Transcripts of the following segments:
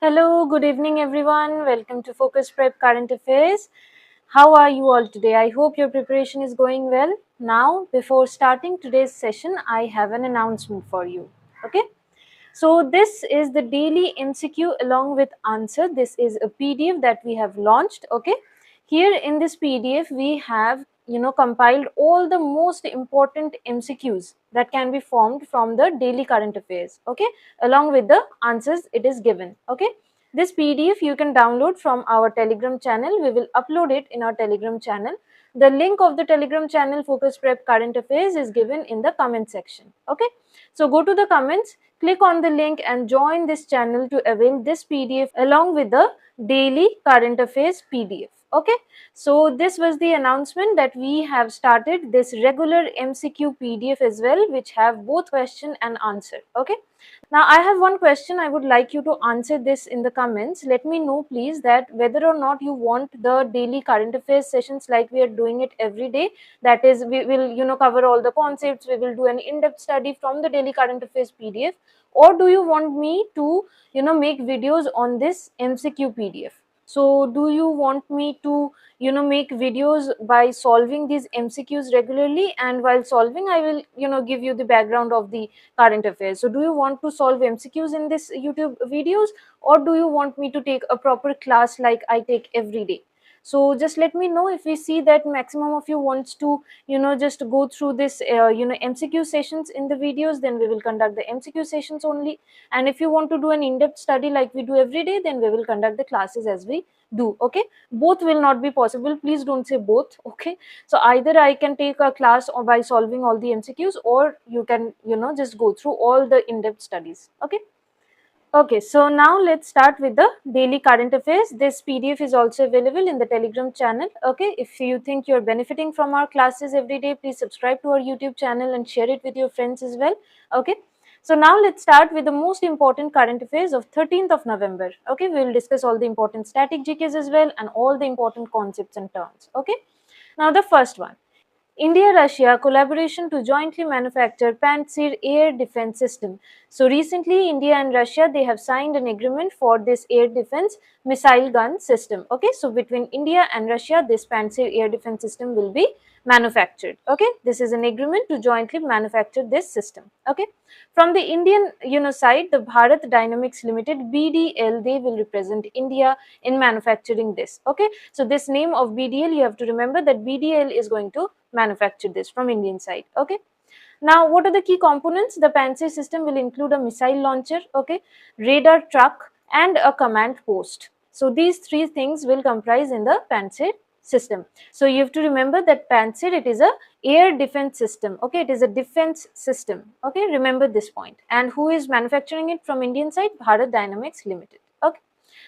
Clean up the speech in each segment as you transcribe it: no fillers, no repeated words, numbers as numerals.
Hello, good evening everyone. Welcome to Focus Prep Current Affairs. How are you all today? I hope your preparation is going well. Now, before starting today's session, I have an announcement for you. Okay? So this is the daily MCQ along with answer. This is a PDF that we have launched. Okay. Here in this PDF, we have compiled all the most important MCQs that can be formed from the daily current affairs. Okay. Along with the answers it is given. Okay. This PDF you can download from our Telegram channel. We will upload it in our Telegram channel. The link of the Telegram channel Focus Prep Current Affairs is given in the comment section. Okay. So go to the comments, click on the link and join this channel to avail this PDF along with the daily current affairs PDF. Okay. So this was the announcement that we have started this regular MCQ PDF as well, which have both question and answer. Okay. Now I have one question. I would like you to answer this in the comments. Let me know please that whether or not you want the daily current affairs sessions like we are doing it every day. That is, we will cover all the concepts. We will do an in-depth study from the daily current affairs PDF, or do you want me to make videos on this MCQ PDF? So do you want me to make videos by solving these MCQs regularly, and while solving I will give you the background of the current affairs. So do you want to solve MCQs in this YouTube videos, or do you want me to take a proper class like I take every day? So just let me know. If we see that maximum of you wants to just go through this MCQ sessions in the videos, then we will conduct the MCQ sessions only. And if you want to do an in-depth study like we do every day, then we will conduct the classes as we do. Okay, both will not be possible. Please don't say both. Okay, so either I can take a class or by solving all the MCQs, or you can just go through all the in-depth studies. Okay. Okay, so now let's start with the daily current affairs. This PDF is also available in the Telegram channel. Okay, if you think you're benefiting from our classes every day, please subscribe to our YouTube channel and share it with your friends as well. Okay, so now let's start with the most important current affairs of 13th of November. Okay, we will discuss all the important static GKs as well and all the important concepts and terms. Okay, now the first one. India-Russia collaboration to jointly manufacture Pantsir air defense system. So recently, India and Russia, they have signed an agreement for this air defense missile gun system. Okay, so between India and Russia, this Pantsir air defense system will be manufactured. Okay, this is an agreement to jointly manufacture this system. Okay, from the Indian side, the Bharat Dynamics Limited (BDL) they will represent India in manufacturing this. Okay, so this name of BDL, you have to remember that BDL is going to manufacture this from Indian side. Okay. Now, what are the key components? The Pantsir system will include a missile launcher, okay, radar truck, and a command post. So these three things will comprise in the Pantsir system. So you have to remember that Pantsir, it is a air defense system. Okay, it is a defense system. Okay, remember this point. And who is manufacturing it from Indian side? Bharat Dynamics Limited. Okay.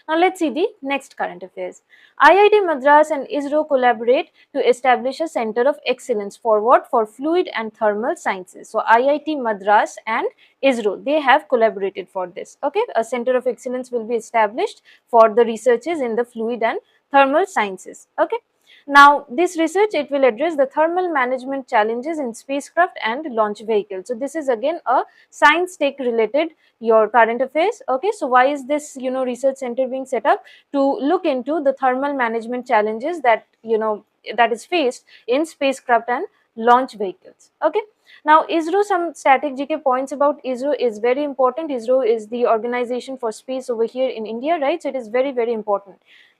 Now let's see the next current affairs. IIT Madras and ISRO collaborate to establish a center of excellence for what? For fluid and thermal sciences. So IIT Madras and ISRO, they have collaborated for this. Okay, a center of excellence will be established for the researches in the fluid and thermal sciences. Okay. Now, this research, it will address the thermal management challenges in spacecraft and launch vehicles. So, this is again a science tech related your current affairs. Okay, so why is this research center being set up? To look into the thermal management challenges that that is faced in spacecraft and launch vehicles. Okay. Now, ISRO, some static GK points about ISRO is very important. ISRO is the organization for space over here in India, right? So, it is very, very important.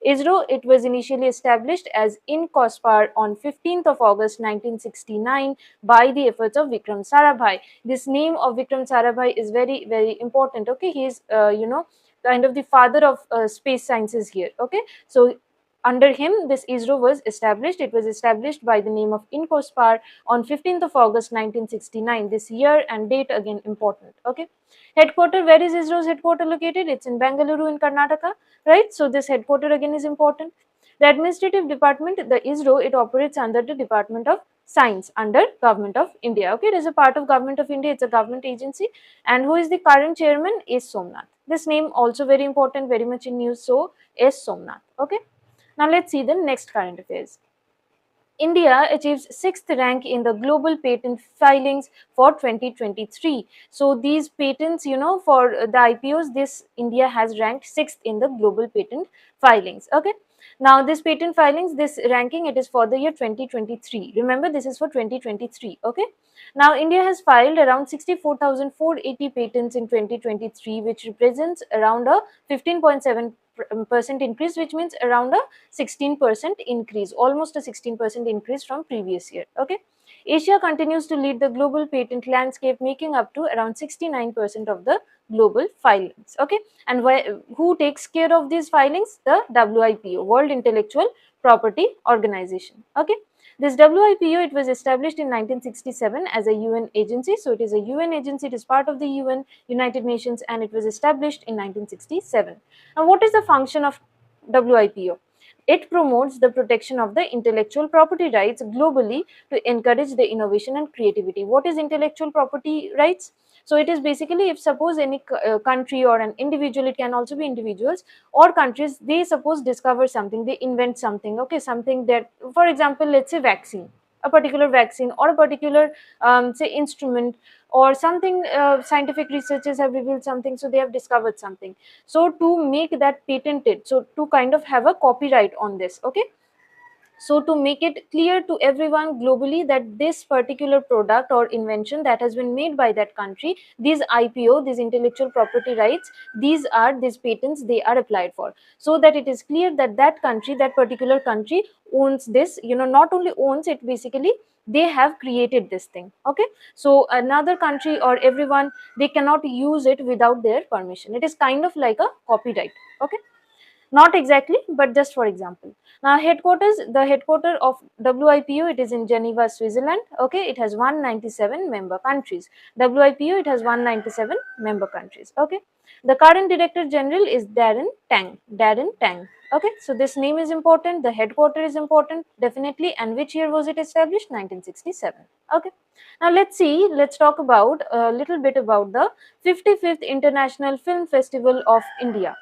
ISRO, it was initially established as INCOSPAR on 15th of August 1969 by the efforts of Vikram Sarabhai. This name of Vikram Sarabhai is very, very important. Okay, he is kind of the father of space sciences here. Okay, so under him, this ISRO was established. It was established by the name of INCOSPAR on 15th of August 1969. This year and date again important. Okay. Headquarter, where is ISRO's headquarter located? It's in Bengaluru in Karnataka, right? So this headquarter again is important. The administrative department, the ISRO, it operates under the Department of Science under Government of India. Okay, it is a part of Government of India. It's a government agency. And who is the current chairman? Is Somnath. This name also very important, very much in news. So S. Somnath. Okay. Now let's see the next current affairs. India achieves sixth rank in the global patent filings for 2023. So these patents, for the IPOs, this India has ranked sixth in the global patent filings. Okay. Now this patent filings, this ranking, it is for the year 2023. Remember, this is for 2023. Okay. Now India has filed around 64,480 patents in 2023, which represents around a 15.7% increase, which means around a 16% increase, almost a 16% increase from previous year. Okay. Asia continues to lead the global patent landscape, making up to around 69% of the global filings. Okay. And who takes care of these filings? The WIPO, World Intellectual Property Organization. Okay. This WIPO, it was established in 1967 as a UN agency. So it is a UN agency, it is part of the UN, United Nations, and it was established in 1967. Now what is the function of WIPO? It promotes the protection of the intellectual property rights globally to encourage the innovation and creativity. What is intellectual property rights? So it is basically, if suppose any country or an individual, it can also be individuals or countries, they suppose discover something, they invent something, okay, something that, for example, let's say vaccine, a particular vaccine or a particular say instrument or something, scientific researchers have revealed something, so they have discovered something. So to make that patented, so to kind of have a copyright on this. Okay. So to make it clear to everyone globally that this particular product or invention that has been made by that country, these IPO, these intellectual property rights, these patents, they are applied for. So that it is clear that that country, that particular country owns this, not only owns it, basically they have created this thing. Okay. So another country or everyone, they cannot use it without their permission. It is kind of like a copyright. Okay. Not exactly, but just for example. Now the headquarter of WIPO, it is in Geneva, Switzerland. Okay, it has 197 member countries. WIPO, it has 197 member countries. Okay. The current Director General is Darren Tang. Darren Tang. Okay, so this name is important, the headquarter is important, definitely. And which year was it established? 1967. Okay. Now let's talk about a little bit about the 55th International Film Festival of India.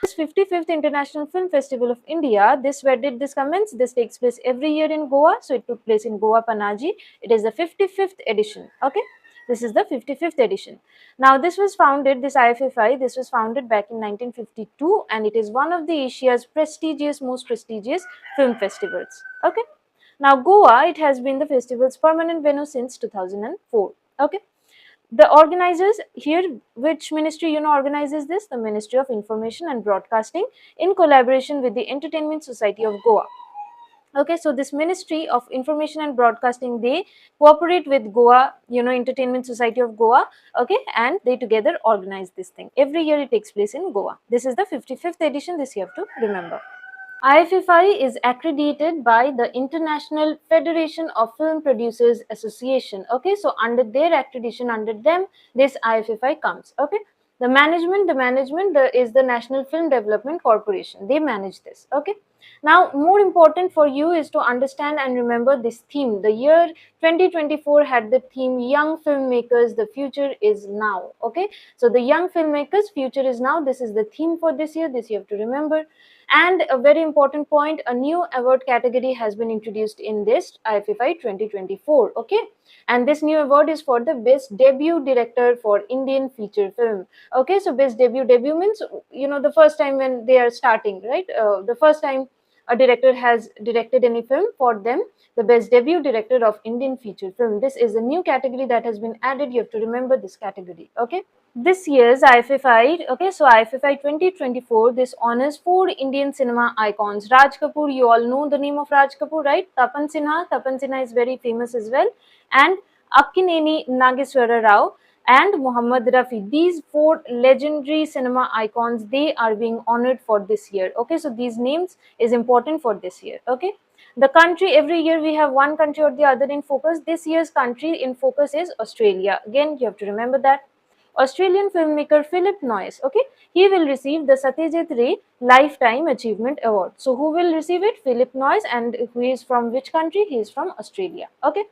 This 55th International Film Festival of India, where did this commence? This takes place every year in Goa. So it took place in Goa, Panaji. It is the 55th edition. Okay. This is the 55th edition. Now this was founded, this IFFI, this was founded back in 1952, and it is one of the Asia's most prestigious film festivals. Okay. Now Goa, it has been the festival's permanent venue since 2004. Okay. The organizers here, which ministry organizes this? The Ministry of Information and Broadcasting in collaboration with the Entertainment Society of Goa. Okay, so this Ministry of Information and Broadcasting, they cooperate with Goa, Entertainment Society of Goa. Okay, and they together organize this thing. Every year it takes place in Goa. This is the 55th edition, this you have to remember. IFFI is accredited by the International Federation of Film Producers Association. Okay, so under their accreditation, under them, this IFFI comes. Okay, the management is the National Film Development Corporation. They manage this. Okay. Now, more important for you is to understand and remember this theme. The year 2024 had the theme Young Filmmakers, the Future is Now. Okay, so the Young Filmmakers, Future is Now. This is the theme for this year. This you have to remember. And a very important point, a new award category has been introduced in this IFFI 2024. Okay, and this new award is for the best debut director for Indian feature film. Okay, so best debut means the first time when they are starting, right? The first time a director has directed any film, for them the best debut director of Indian feature film. This is a new category that has been added. You have to remember this category. Okay. This year's IFFI, okay, so IFFI 2024, this honors 4 Indian cinema icons. Raj Kapoor, you all know the name of Raj Kapoor, right? Tapan Sinha is very famous as well. And Akkineni Nageswara Rao and Muhammad Rafi. These 4 legendary cinema icons, they are being honored for this year. Okay, so these names is important for this year. Okay. The country, every year we have one country or the other in focus. This year's country in focus is Australia. Again, you have to remember that. Australian filmmaker Philip Noyce, okay, he will receive the Satyajit Ray Lifetime Achievement Award. So who will receive it? Philip Noyce, and who is from which country? He is from Australia. Okay.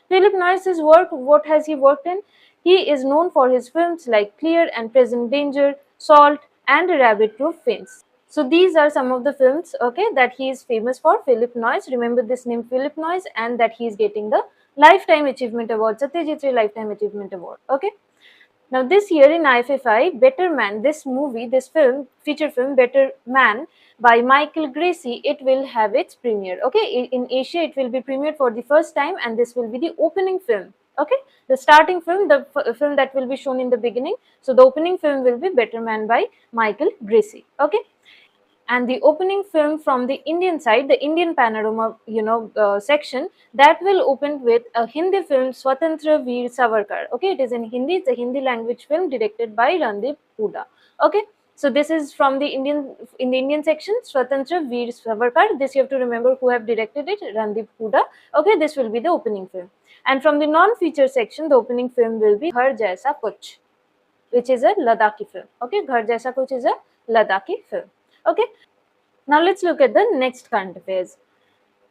Philip Noyce's work, what has he worked in? He is known for his films like Clear and Present Danger, Salt, and Rabbit Proof Fence. So these are some of the films, okay, that he is famous for. Philip Noyce, remember this name Philip Noyce, and that he is getting the Lifetime Achievement Award, Satyajit Ray Lifetime Achievement Award, okay. Now this year in IFFI, Better Man, this movie, this film, feature film Better Man by Michael Gracie, it will have its premiere. Okay, in Asia it will be premiered for the first time, and this will be the opening film. Okay, the starting film, the film that will be shown in the beginning. So the opening film will be Better Man by Michael Gracie. Okay, and the opening film from the Indian side, the Indian panorama, section, that will open with a Hindi film, Swatantra Veer Savarkar. Okay, it is in Hindi. It's a Hindi language film directed by Randeep Hooda. Okay, so this is from the Indian section, Swatantra Veer Savarkar. This you have to remember who have directed it, Randeep Hooda. Okay, this will be the opening film. And from the non-feature section, the opening film will be Ghar Jaisa Kuch, which is a Ladakhi film. Okay, Ghar Jaisa Kuch is a Ladakhi film. Okay, now let's look at the next current affairs.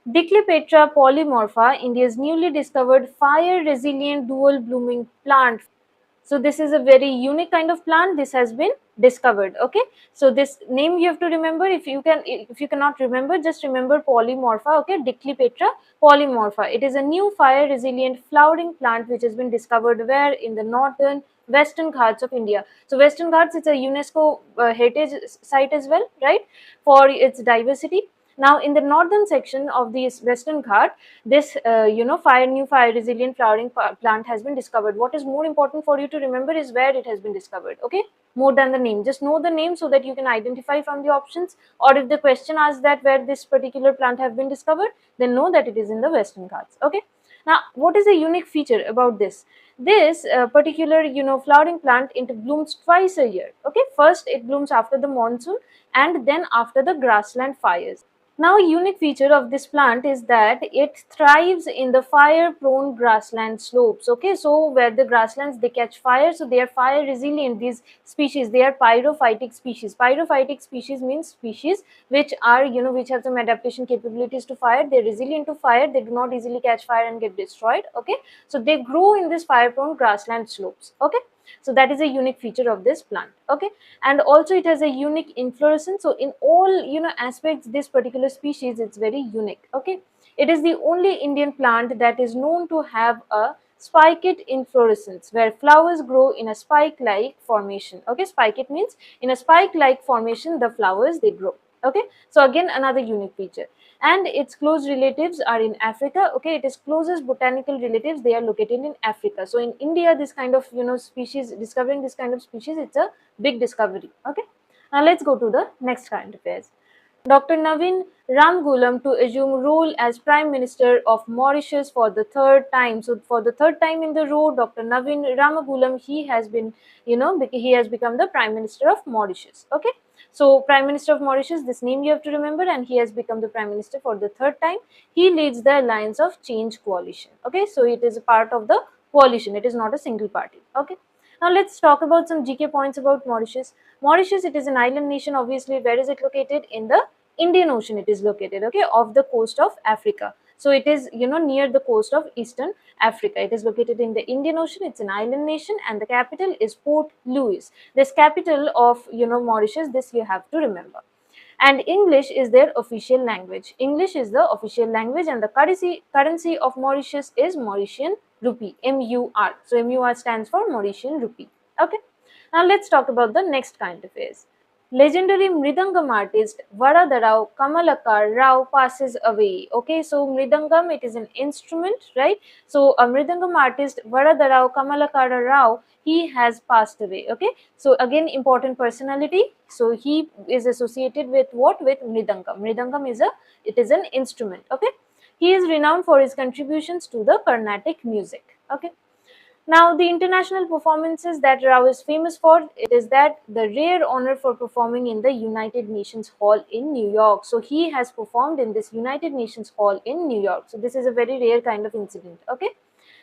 Diclyopetra polymorpha, India's newly discovered fire-resilient dual-blooming plant. So this is a very unique kind of plant. This has been discovered. Okay, so this name you have to remember. If you cannot remember, just remember polymorpha. Okay, Diclyopetra polymorpha. It is a new fire-resilient flowering plant which has been discovered where in the northern Western Ghats of India. So Western Ghats, it's a UNESCO heritage site as well, right? For its diversity. Now, in the northern section of this Western Ghat, this new fire resilient flowering plant has been discovered. What is more important for you to remember is where it has been discovered. Okay, more than the name, just know the name so that you can identify from the options. Or if the question asks that where this particular plant have been discovered, then know that it is in the Western Ghats. Okay. Now, what is a unique feature about this? This particular flowering plant, it blooms twice a year. Okay, first it blooms after the monsoon and then after the grassland fires. Now, a unique feature of this plant is that it thrives in the fire-prone grassland slopes. Okay, so where the grasslands they catch fire, so they are fire resilient. These species, they are pyrophytic species. Pyrophytic species means species which are which have some adaptation capabilities to fire. They are resilient to fire. They do not easily catch fire and get destroyed. Okay, so they grow in this fire-prone grassland slopes. Okay. So that is a unique feature of this plant. Okay, and also it has a unique inflorescence. So in all aspects, this particular species it's very unique. Okay, it is the only Indian plant that is known to have a spiked inflorescence where flowers grow in a spike-like formation. Okay, spiked means in a spike-like formation the flowers they grow. Okay, so again another unique feature. And its close relatives are in Africa. Okay, it is closest botanical relatives, they are located in Africa. So in India, this kind of species, discovering this kind of species, it's a big discovery. Okay, now let's go to the next current affairs. Dr. Navin Ramgoolam to assume role as Prime Minister of Mauritius for the third time. So for the third time in the row, Dr. Navin Ramgoolam, he has been, he has become the Prime Minister of Mauritius. Okay. So Prime Minister of Mauritius, this name you have to remember, and he has become the Prime Minister for the third time. He leads the Alliance of Change coalition. Okay. So it is a part of the coalition. It is not a single party. Okay. Now let's talk about some GK points about Mauritius. Mauritius, it is an island nation. Obviously, where is it located? In the Indian Ocean it is located, okay, off the coast of Africa. So it is near the coast of Eastern Africa. It is located in the Indian Ocean. It's an island nation and the capital is Port Louis. This capital of Mauritius, this you have to remember. And English is their official language. English is the official language and the currency of Mauritius is Mauritian rupee, MUR. So MUR stands for Mauritian rupee. Okay. Now let's talk about the next current affairs. Legendary Mridangam artist Varadarao Kamalakar Rao passes away. Okay, so Mridangam, it is an instrument, right? So a Mridangam artist Varadarao Kamalakar Rao, he has passed away. Okay, so again important personality. So he is associated with what? With Mridangam. Mridangam is an instrument. Okay, he is renowned for his contributions to the Carnatic music. Okay. Now, the international performances that Rao is famous for, it is that the rare honor for performing in the United Nations Hall in New York. So, he has performed in this United Nations Hall in New York. So, this is a very rare kind of incident. Okay.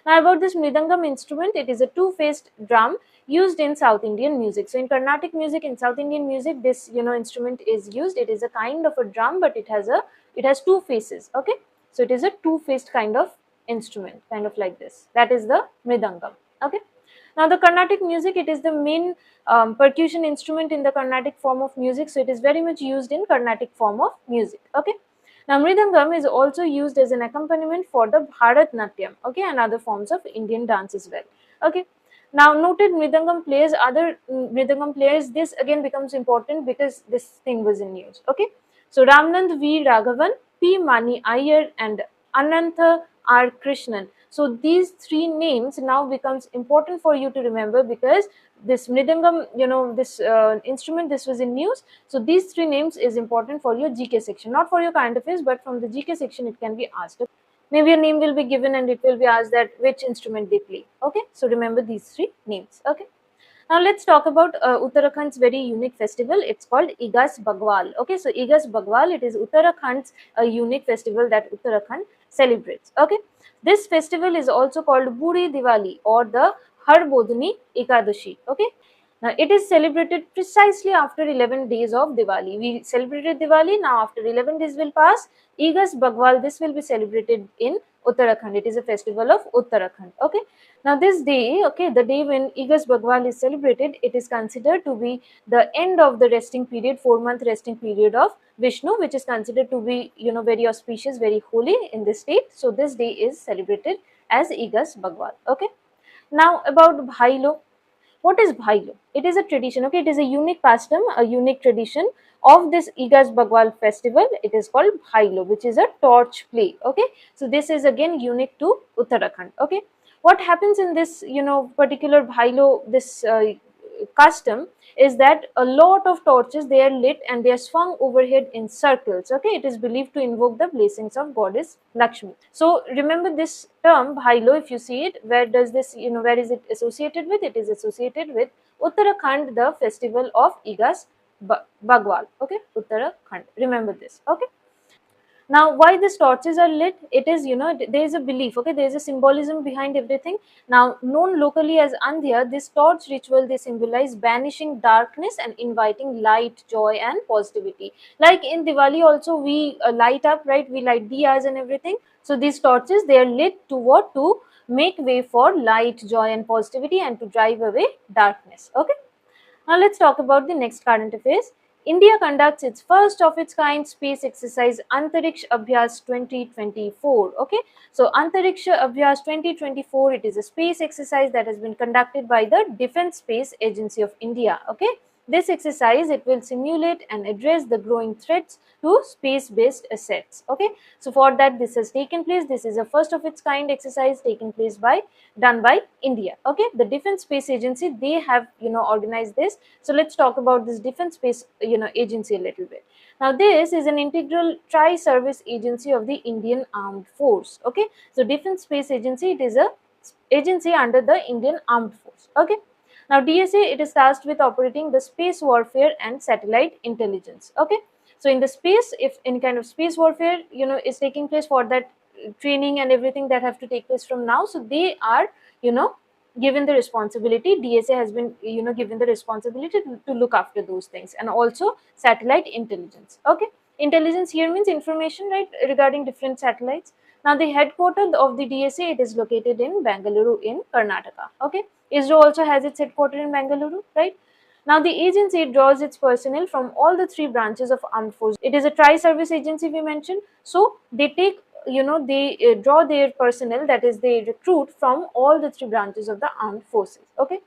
Now, about this Mridangam instrument, it is a two-faced drum used in South Indian music. So, in Carnatic music, in South Indian music, this instrument is used. It is a kind of a drum, but it has two faces. Okay. So, it is a two-faced kind of instrument, kind of like this. That is the Mridangam. Okay. Now the Carnatic music, it is the main percussion instrument in the Carnatic form of music, so it is very much used in Carnatic form of music. Okay. Now Mridangam is also used as an accompaniment for the Bharatnatyam, okay, and other forms of Indian dance as well. Okay. Now noted Mridangam players, this again becomes important because this thing was in news. Okay. So Ramnand V. Raghavan, P. Mani Iyer and Anantha R. Krishnan. So these three names now becomes important for you to remember because this Mridangam, this instrument, this was in news. So these three names is important for your GK section, not for your current affairs, but from the GK section it can be asked. Maybe a name will be given and it will be asked that which instrument they play. Okay, so remember these three names. Okay. Now let's talk about Uttarakhand's very unique festival. It's called Igas Bagwal. Okay, so Igas Bagwal, it is Uttarakhand's unique festival that Uttarakhand celebrates. Okay, this festival is also called Buri Diwali or the Har Bodhani Ekadashi. Okay, now it is celebrated precisely after 11 days of Diwali. We celebrated Diwali, now after 11 days will pass. Igas Bagwal, this will be celebrated in Uttarakhand. It is a festival of Uttarakhand. Okay. Now this day, okay, the day when Igas Bagwal is celebrated, it is considered to be the end of the resting period, 4-month resting period of Vishnu, which is considered to be, very auspicious, very holy in this state. So this day is celebrated as Igas Bagwal. Okay. Now about Bhailo. What is Bhailo? It is a tradition, okay, it is a unique custom, a unique tradition of this Igas Bagwal festival. It is called Bhailo, which is a torch play, okay. So this is again unique to Uttarakhand, okay. What happens in this, particular Bhailo, this custom is that a lot of torches, they are lit and they are swung overhead in circles, okay. It is believed to invoke the blessings of goddess Lakshmi. So remember this term Bhailo, if you see it, where does this, where is it associated with? It is associated with Uttarakhand, the festival of Igas Bagwal, okay, Uttarakhand, remember this, okay. Now why these torches are lit? It is, there is a belief, okay, there is a symbolism behind everything. Now known locally as Andhya, this torch ritual, they symbolize banishing darkness and inviting light, joy and positivity. Like in Diwali also we light up, right, we light diyas and everything. So these torches, they are lit to what? To make way for light, joy and positivity and to drive away darkness, okay. Now let's talk about the next current affairs. India conducts its first of its kind space exercise Antariksha Abhyas 2024. Okay, so Antariksha Abhyas 2024, it is a space exercise that has been conducted by the Defence Space Agency of India. Okay, this exercise, it will simulate and address the growing threats to space-based assets. Okay, so for that this has taken place. This is a first of its kind exercise taken place done by India. Okay, the Defence Space Agency, they have organized this. So let's talk about this Defence Space Agency a little bit. Now this is an integral tri-service agency of the Indian Armed Force. Okay, so Defence Space Agency, it is a agency under the Indian Armed Force. Okay. Now DSA, it is tasked with operating the space warfare and satellite intelligence. Okay. So in the space, if any kind of space warfare is taking place, for that training and everything that have to take place from now, so they are given the responsibility. DSA has been given the responsibility to look after those things, and also satellite intelligence. Okay, intelligence here means information, right, regarding different satellites. Now the headquarters of the DSA, it is located in Bangalore in Karnataka. Okay, ISRO also has its headquarters in Bangalore, right. Now the agency draws its personnel from all the three branches of armed forces. It is a tri-service agency we mentioned, so they take they draw their personnel, that is they recruit from all the three branches of the armed forces. Okay.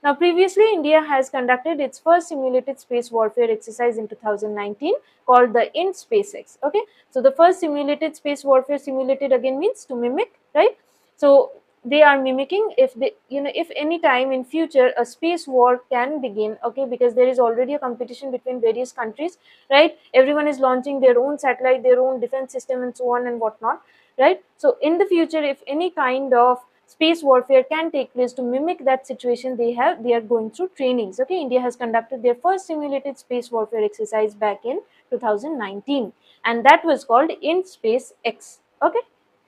Now previously India has conducted its first simulated space warfare exercise in 2019 called the INT-SpaceX. Okay, so the first simulated space warfare, simulated again means to mimic, right. So they are mimicking, if they if any time in future a space war can begin, okay, because there is already a competition between various countries, right, everyone is launching their own satellite, their own defense system and so on and whatnot, right. So in the future, if any kind of space warfare can take place, to mimic that situation, they are going through trainings. Okay, India has conducted their first simulated space warfare exercise back in 2019, and that was called INT-SpaceX. Okay,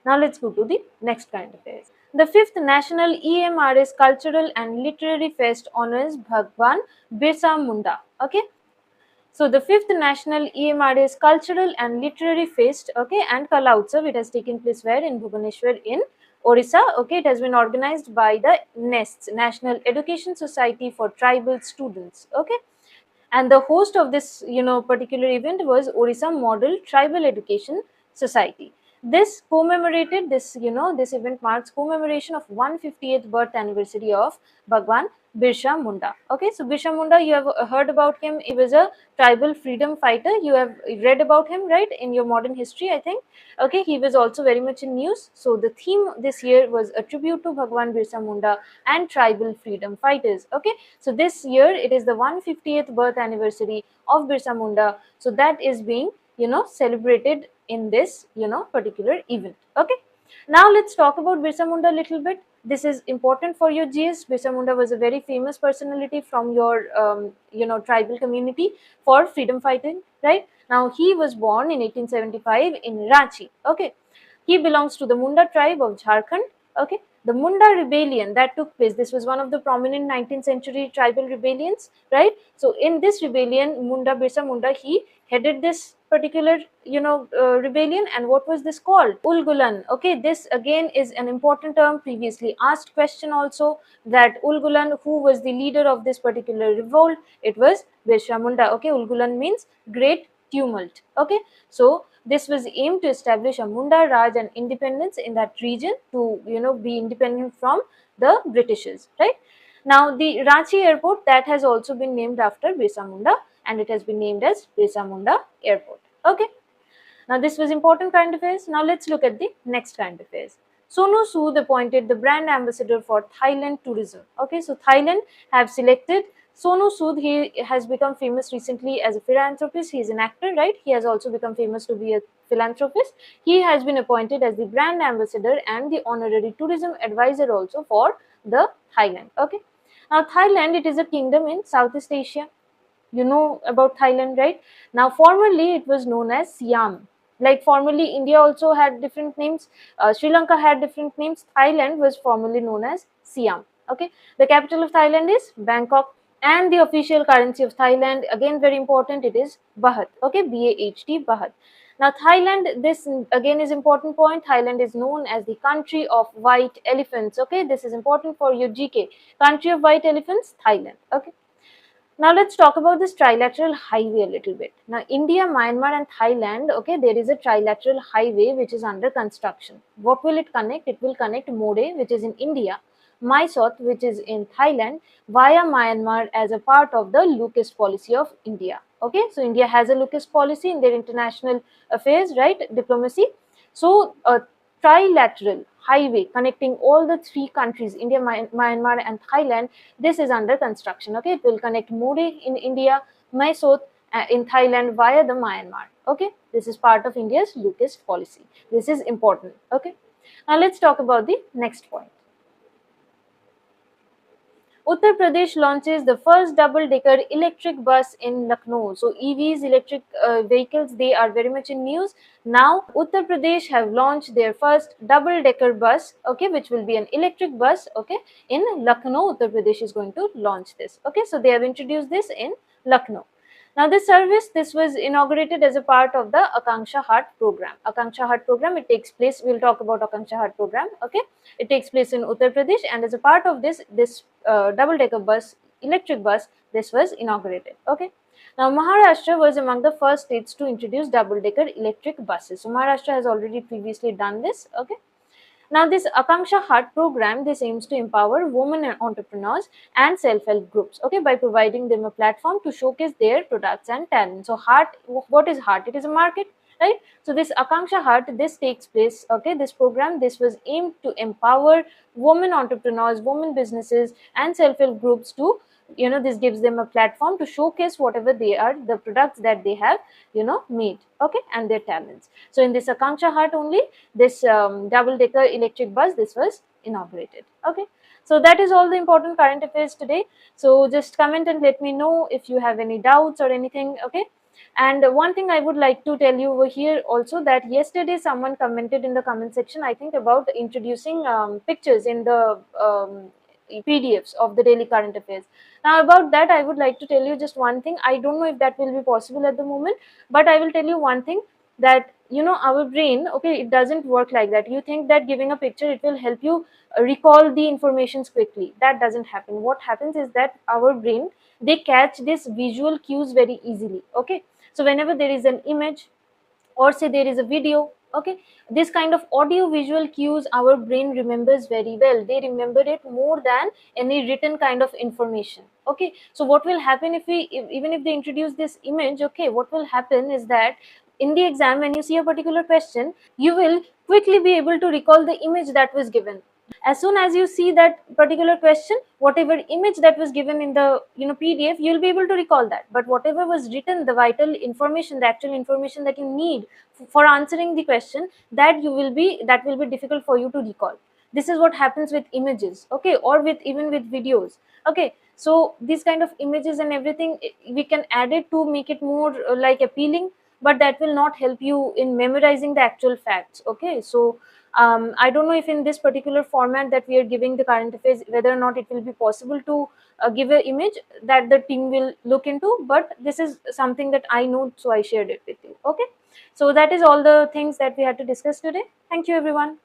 now let's go to the next kind of affairs. The 5th National EMRS Cultural and Literary Fest honors Bhagwan Birsa Munda. Okay, so the 5th National EMRS Cultural and Literary Fest, okay, and Kala Utsav, it has taken place where? In Bhubaneswar in Orissa, okay, it has been organized by the NESTS, National Education Society for Tribal Students, okay. And the host of this, particular event was Orissa Model Tribal Education Society. This commemorated this, this event marks commemoration of 158th birth anniversary of Bhagwan Birsa Munda. Okay, so Birsa Munda, you have heard about him. He was a tribal freedom fighter. You have read about him, right, in your modern history, I think. Okay, he was also very much in news. So the theme this year was a tribute to Bhagwan Birsa Munda and tribal freedom fighters. Okay, so this year it is the 150th birth anniversary of Birsa Munda. So that is being, celebrated in this, particular event. Okay, now let's talk about Birsa Munda a little bit. This is important for your GS. Birsa Munda was a very famous personality from your, tribal community for freedom fighting, right? Now he was born in 1875 in Ranchi. Okay, he belongs to the Munda tribe of Jharkhand. Okay, the Munda rebellion that took place, this was one of the prominent 19th century tribal rebellions, right? So in this rebellion, Birsa Munda, he headed this particular, rebellion. And what was this called? Ulgulan. Okay, this again is an important term, previously asked question also, that Ulgulan, who was the leader of this particular revolt? It was Birsa Munda. Okay, Ulgulan means great tumult. Okay, so this was aimed to establish a Munda Raj and independence in that region, to be independent from the Britishers, right? Now the Ranchi airport, that has also been named after Birsa Munda, and it has been named as Birsa Munda Airport. Okay. Now this was important current affairs. Now let's look at the next current affairs. Sonu Sood appointed the brand ambassador for Thailand tourism. Okay, so Thailand have selected Sonu Sood. He has become famous recently as a philanthropist. He is an actor, right? He has also become famous to be a philanthropist. He has been appointed as the brand ambassador and the honorary tourism advisor also for the Thailand. Okay. Now Thailand, it is a kingdom in Southeast Asia. You know about Thailand, right? Now formerly it was known as Siam. Like formerly India also had different names, Sri Lanka had different names. Thailand was formerly known as Siam. Okay, the capital of Thailand is Bangkok, and the official currency of Thailand, again very important, it is Baht. Okay, BAHT, Baht. Now Thailand, this again is important point. Thailand is known as the country of white elephants. Okay, this is important for your GK. Country of white elephants, Thailand. Okay. Now let's talk about this trilateral highway a little bit. Now India, Myanmar and Thailand, okay, there is a trilateral highway which is under construction. What will it connect? It will connect Mode, which is in India, Mysore, which is in Thailand, via Myanmar as a part of the Lucas policy of India. Okay, so India has a Lucas policy in their international affairs, right, diplomacy. So a trilateral highway connecting all the three countries, India, Myanmar and Thailand, this is under construction. Okay, it will connect Mode in India, Mysore in Thailand via the Myanmar. Okay, this is part of India's Lucas policy. This is important. Okay, now let's talk about the next point. Uttar Pradesh launches the first double-decker electric bus in Lucknow. So EVs, electric vehicles, they are very much in news. Now Uttar Pradesh have launched their first double-decker bus, okay, which will be an electric bus, okay, in Lucknow. Uttar Pradesh is going to launch this. Okay, so they have introduced this in Lucknow. Now this service, this was inaugurated as a part of the Akanksha Heart program. Akanksha Heart program, it takes place, we'll talk about Akanksha Heart program, okay. It takes place in Uttar Pradesh, and as a part of this double-decker bus, electric bus, this was inaugurated, okay. Now Maharashtra was among the first states to introduce double-decker electric buses. So Maharashtra has already previously done this, okay. Now this Akanksha Heart program, this aims to empower women entrepreneurs and self-help groups, okay, by providing them a platform to showcase their products and talent. So Heart, what is Heart? It is a market, right? So this Akanksha Heart, this takes place, okay, this program, this was aimed to empower women entrepreneurs, women businesses and self-help groups to, this gives them a platform to showcase whatever they are, the products that they have, made, okay, and their talents. So in this Akanksha Heart only, this double-decker electric bus, this was inaugurated, okay. So that is all the important current affairs today. So just comment and let me know if you have any doubts or anything, okay. And one thing I would like to tell you over here also, that yesterday someone commented in the comment section, I think, about introducing pictures in the PDFs of the daily current affairs. Now about that, I would like to tell you just one thing. I don't know if that will be possible at the moment, but I will tell you one thing, that our brain, okay, it doesn't work like that. You think that giving a picture, it will help you recall the informations quickly. That doesn't happen. What happens is that our brain, they catch this visual cues very easily. Okay, so whenever there is an image, or say there is a video, okay, this kind of audio visual cues our brain remembers very well. They remember it more than any written kind of information. Okay, so what will happen even if they introduce this image, okay, what will happen is that in the exam, when you see a particular question, you will quickly be able to recall the image that was given. As soon as you see that particular question, whatever image that was given in the PDF, you'll be able to recall that. But whatever was written, the vital information, the actual information that you need for answering the question, that will be difficult for you to recall. This is what happens with images, okay, or with even with videos. Okay, so these kind of images and everything, we can add it to make it more like appealing, but that will not help you in memorizing the actual facts. Okay, so I don't know if in this particular format that we are giving the current affairs, whether or not it will be possible to give an image that the team will look into, but this is something that I know, so I shared it with you. Okay, so that is all the things that we had to discuss today. Thank you, everyone.